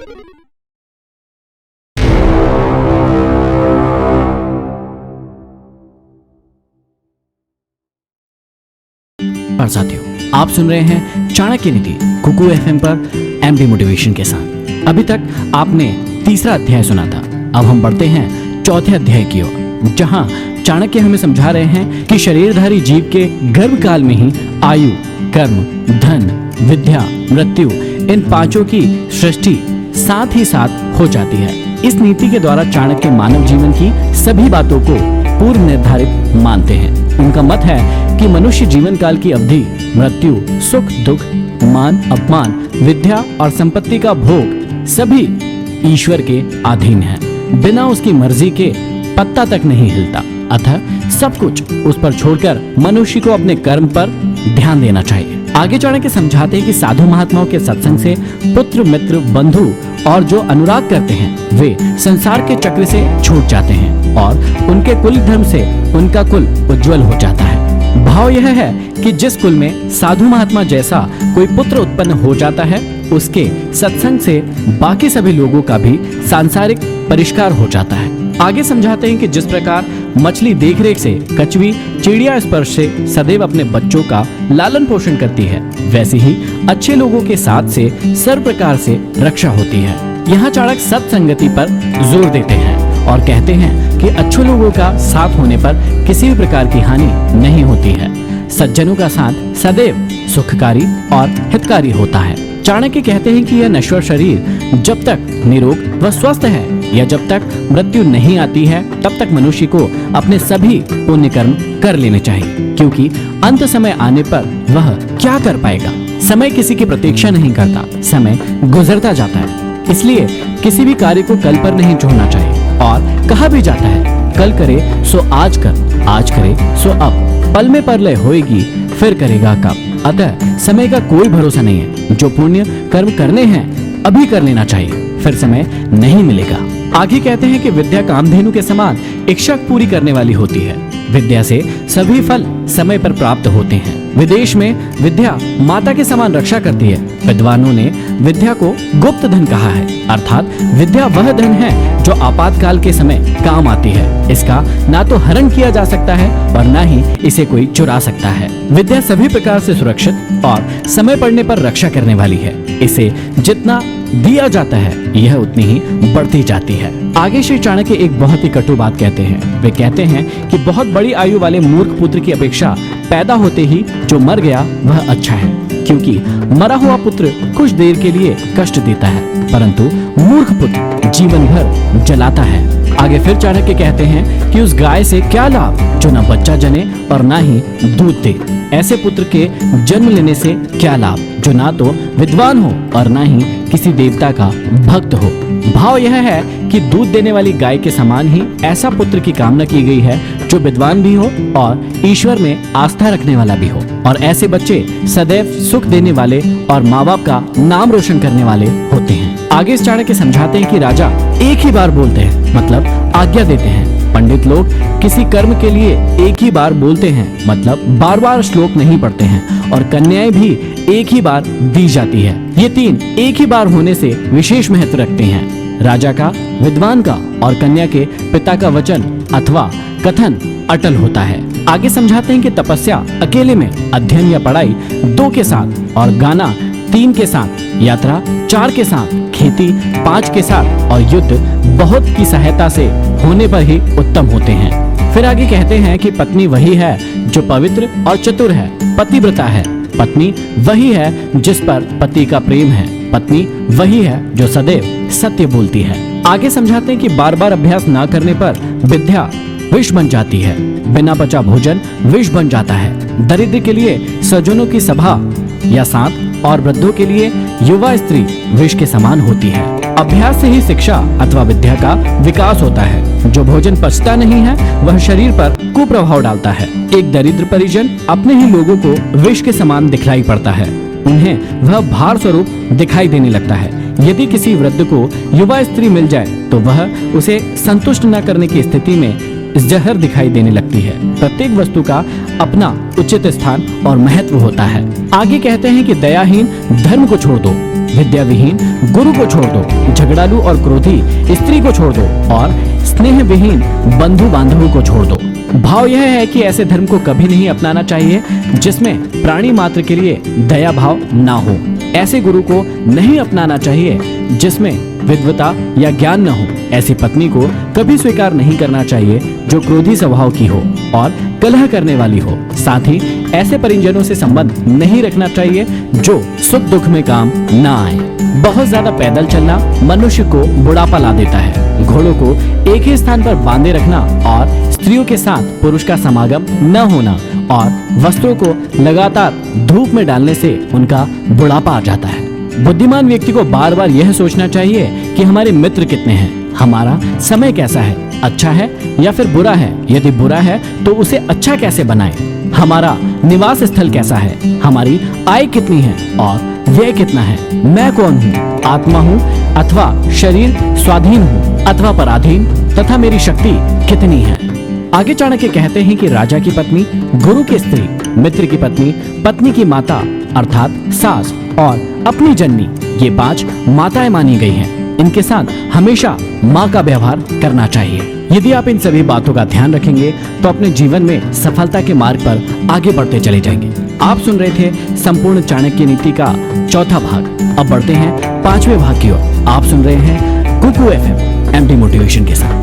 और साथियों, आप सुन रहे हैं चाणक्य नीति कुकू एफएम पर एमडी मोटिवेशन के साथ। अभी तक आपने तीसरा अध्याय सुना था। अब हम बढ़ते हैं चौथे अध्याय की ओर, जहां चाणक्य हमें समझा रहे हैं कि शरीरधारी जीव के गर्भ काल में ही आयु, कर्म, धन, विद्या, मृत्यु, इन पांचों की सृष्टि साथ ही साथ हो जाती है। इस नीति के द्वारा चाणक्य मानव जीवन की सभी बातों को पूर्व निर्धारित मानते हैं। उनका मत है कि मनुष्य जीवन काल की अवधि मृत्यु, सुख, दुख, मान, अपमान, विद्या और संपत्ति का भोग सभी ईश्वर के अधीन है। बिना उसकी मर्जी के पत्ता तक नहीं हिलता। अतः सब कुछ उस पर छोड़कर मनुष्य को अपने कर्म पर ध्यान देना चाहिए। आगे चाणक्य समझाते हैं कि साधु महात्माओं के सत्संग से पुत्र, मित्र, बंधु और जो अनुराग करते हैं वे संसार के चक्र से छूट जाते हैं और उनके कुल धर्म से उनका कुल उज्जवल हो जाता है। भाव यह है कि जिस कुल में साधु महात्मा जैसा कोई पुत्र उत्पन्न हो जाता है, उसके सत्संग से बाकी सभी लोगों का भी सांसारिक परिष्कार हो जाता है। आगे समझाते हैं कि जिस प्रकार मछली देखरेख से, कछुई चिड़िया स्पर्श से सदैव अपने बच्चों का लालन पोषण करती है, वैसे ही अच्छे लोगों के साथ से सर्व प्रकार से रक्षा होती है। यहाँ चाणक्य सत्संगति पर जोर देते हैं और कहते हैं कि अच्छे लोगों का साथ होने पर किसी भी प्रकार की हानि नहीं होती है। सज्जनों का साथ सदैव सुखकारी और हितकारी होता है। चाणक्य कहते हैं कि यह नश्वर शरीर जब तक निरोग व स्वस्थ है या जब तक मृत्यु नहीं आती है, तब तक मनुष्य को अपने सभी पुण्य कर्म कर लेने चाहिए, क्योंकि अंत समय आने पर वह क्या कर पाएगा। समय किसी की प्रतीक्षा नहीं करता, समय गुजरता जाता है। इसलिए किसी भी कार्य को कल पर नहीं छोड़ना चाहिए। और कहा भी जाता है, कल करे सो आज कर, आज करे सो अब, पल में परलय होएगी फिर करेगा कब। अतः समय का कोई भरोसा नहीं है। जो पुण्य कर्म करने हैं अभी कर लेना चाहिए, फिर समय नहीं मिलेगा। आगे कहते हैं कि विद्या कामधेनु के समान इच्छा पूरी करने वाली होती है। विद्या से सभी फल समय पर प्राप्त होते हैं। विदेश में विद्या माता के समान रक्षा करती है। विद्वानों ने विद्या को गुप्त धन कहा है, अर्थात विद्या वह धन है जो आपातकाल के समय काम आती है। इसका ना तो हरण किया जा सकता है और ना ही इसे कोई चुरा सकता है। विद्या सभी प्रकार से सुरक्षित और समय पड़ने पर रक्षा करने वाली है। इसे जितना दिया जाता है यह उतनी ही बढ़ती जाती है। आगे श्री चाणक्य एक बहुत ही कटु बात कहते हैं। वे कहते हैं कि बहुत बड़ी आयु वाले मूर्ख पुत्र की अपेक्षा पैदा होते ही जो मर गया वह अच्छा है, क्योंकि मरा हुआ पुत्र कुछ देर के लिए कष्ट देता है, परंतु मूर्ख पुत्र जीवन भर जलाता है। आगे फिर चाणक्य कहते हैं कि उस गाय से क्या लाभ जो न बच्चा जने और ना ही दूध दे। ऐसे पुत्र के जन्म लेने से क्या लाभ जो ना तो विद्वान हो और ना ही किसी देवता का भक्त हो। भाव यह है कि दूध देने वाली गाय के समान ही ऐसा पुत्र की कामना की गई है जो विद्वान भी हो और ईश्वर में आस्था रखने वाला भी हो। और ऐसे बच्चे सदैव सुख देने वाले और माँ बाप का नाम रोशन करने वाले होते हैं। आगे इस चाणक्य समझाते हैं कि राजा एक ही बार बोलते हैं, मतलब आज्ञा देते हैं। पंडित लोग किसी कर्म के लिए एक ही बार बोलते हैं, मतलब बार बार श्लोक नहीं पढ़ते हैं। और कन्याएं भी एक ही बार दी जाती है। ये तीन एक ही बार होने से विशेष महत्व रखते हैं। राजा का, विद्वान का और कन्या के पिता का वचन अथवा कथन अटल होता है। आगे समझाते हैं कि तपस्या अकेले में, अध्ययन या पढ़ाई 2 के साथ और गाना 3 के साथ, यात्रा 4 के साथ, खेती 5 के साथ और युद्ध बहुत की सहायता से होने पर ही उत्तम होते हैं। फिर आगे कहते हैं कि पत्नी वही है जो पवित्र और चतुर है, पतिव्रता है। पत्नी वही है जिस पर पति का प्रेम है। पत्नी वही है जो सदैव सत्य बोलती है। आगे समझाते हैं कि बार बार अभ्यास न करने पर विद्या विष बन जाती है। बिना पचा भोजन विष बन जाता है। दरिद्र के लिए सज्जनों की सभा या साथ और वृद्धों के लिए युवा स्त्री विष के समान होती है। अभ्यास से ही शिक्षा अथवा विद्या का विकास होता है। जो भोजन पचता नहीं है वह शरीर पर कुप्रभाव डालता है। एक दरिद्र परिजन अपने ही लोगों को विष के समान दिखलाई पड़ता है। उन्हें वह भार स्वरूप दिखाई देने लगता है। यदि किसी वृद्ध को युवा स्त्री मिल जाए तो वह उसे संतुष्ट न करने की स्थिति में जहर दिखाई देने लगती है। प्रत्येक वस्तु का अपना उचित स्थान और महत्व होता है। आगे कहते हैं कि दयाहीन धर्म को छोड़ दो, विद्या विहीन गुरु को छोड़ दो, झगड़ालू और क्रोधी स्त्री को छोड़ दो और स्नेह विहीन बंधु बांधवों को छोड़ दो। भाव यह है कि ऐसे धर्म को कभी नहीं अपनाना चाहिए जिसमें प्राणी मात्र के लिए दया भाव ना हो। ऐसे गुरु को नहीं अपनाना चाहिए जिसमें विद्वता या ज्ञान न हो। ऐसी पत्नी को कभी स्वीकार नहीं करना चाहिए जो क्रोधी स्वभाव की हो और कलह करने वाली हो। साथ ही ऐसे परिजनों से संबंध नहीं रखना चाहिए जो सुख दुख में काम न आए। बहुत ज्यादा पैदल चलना मनुष्य को बुढ़ापा ला देता है। घोड़ों को एक ही स्थान पर बांधे रखना और स्त्रियों के साथ पुरुष का समागम न होना और वस्त्रों को लगातार धूप में डालने से उनका बुढ़ापा आ जाता है। बुद्धिमान व्यक्ति को बार बार यह सोचना चाहिए कि हमारे मित्र कितने हैं, हमारा समय कैसा है, अच्छा है या फिर बुरा है। यदि बुरा है तो उसे अच्छा कैसे बनाएं, हमारा निवास स्थल कैसा है, हमारी आय कितनी है और व्यय कितना है, मैं कौन हूँ, आत्मा हूँ अथवा शरीर, स्वाधीन हूँ अथवा पराधीन, तथा मेरी शक्ति कितनी है। आगे चाणक्य कहते हैं कि राजा की पत्नी, गुरु की स्त्री, मित्र की पत्नी, पत्नी की माता अर्थात सास और अपनी जननी, ये 5 माताएं मानी गई हैं। इनके साथ हमेशा माँ का व्यवहार करना चाहिए। यदि आप इन सभी बातों का ध्यान रखेंगे तो अपने जीवन में सफलता के मार्ग पर आगे बढ़ते चले जाएंगे। आप सुन रहे थे संपूर्ण चाणक्य नीति का चौथा भाग। अब बढ़ते हैं 5वें भाग की ओर। आप सुन रहे हैं कुकू FM MD मोटिवेशन के साथ।